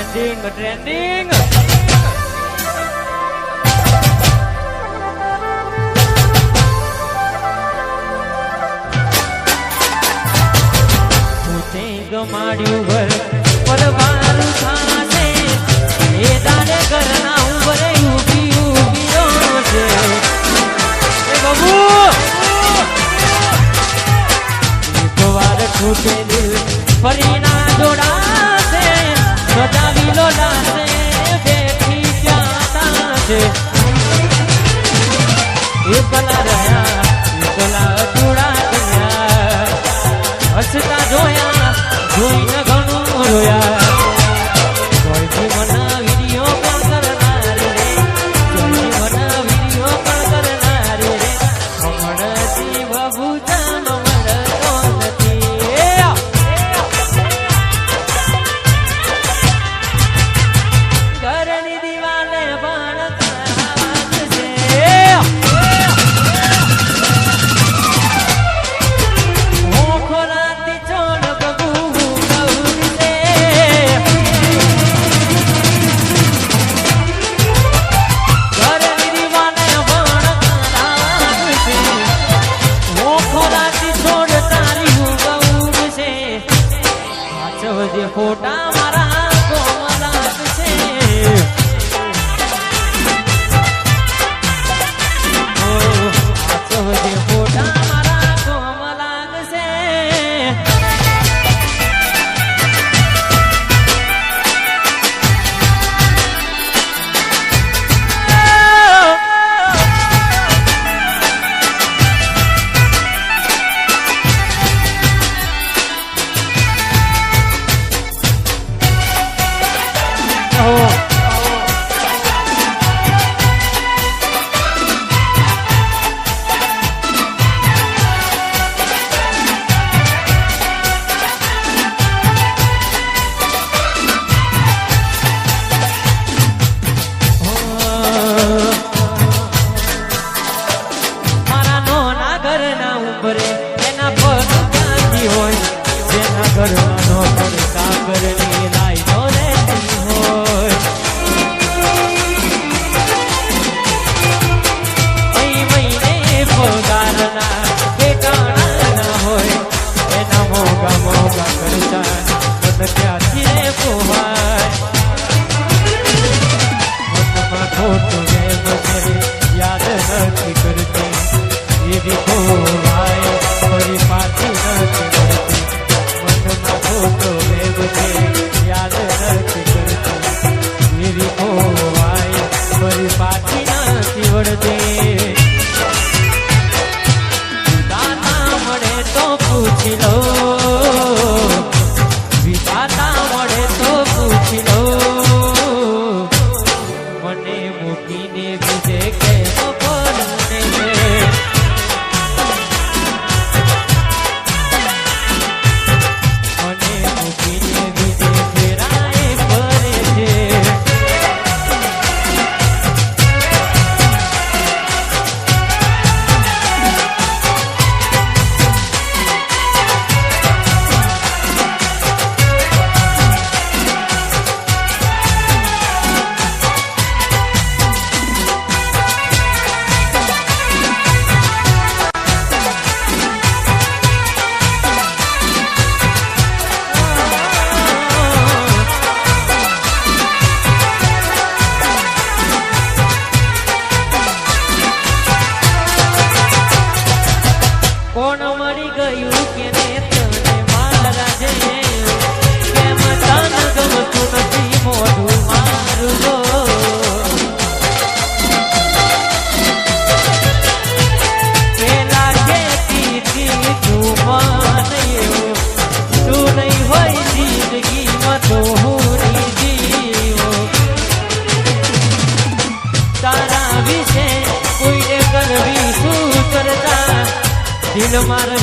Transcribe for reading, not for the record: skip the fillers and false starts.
trending પોતે ગમાડ્યું ઘર પરવારું થાશે એ દાડે ઘરના ઉભરે ઊભી રોશે એ બાબુ એકવાર છૂટે દિલ ફરી ના જોડાશે સજાવી લોડાશે બેઠી જાતા છે એકલા રહ્યા એકલા જોડા ગયા હસતા જોયા જોઈને ઘણું રોયા કોઈથી મના વિડીયો પણ કરનારી રે કોઈથી મના વિડીયો પણ કરનારી રે હમણાંથી બાબુ જાનો મળતો નથી ઘરની દિવાલે પણ ફોટા મારા કોમલાત છે ફોટા મારા કોમલાત છે એના પર ક્યાંથી હોય જેના ઘરનો પર કાગળની લાઈનો રહેતી હોય અહીં મહિને પગારના ઠેકાણા ના હોય એના મોગા મોગા ખર્ચા મન ક્યાંથી રે પોહાય મનમાં ખોટું એમ છે યાદ નથી કરતી એવી ખોવાય ફરી પાછી નથી મળતી મનમાં ખોટો વેગ છે યાદ નથી કરતી એવી ખોવાય ફરી પાછી નથી વળતી વિધાતા મળે તો પૂછી લો વિધાતા મળે તો પૂછી લો મને મૂકીને બીજે કેમ પડને કોણ મરી ગયું કે તને મારા જે કેમ તન ગમતું નથી મોઢું મારું લો પેલા કેતી તું મને તું નહીં હોય જિંદગીમાં તો હું જીવો તારા વિશે કોઈને કરવી શું કરતા દિલ માર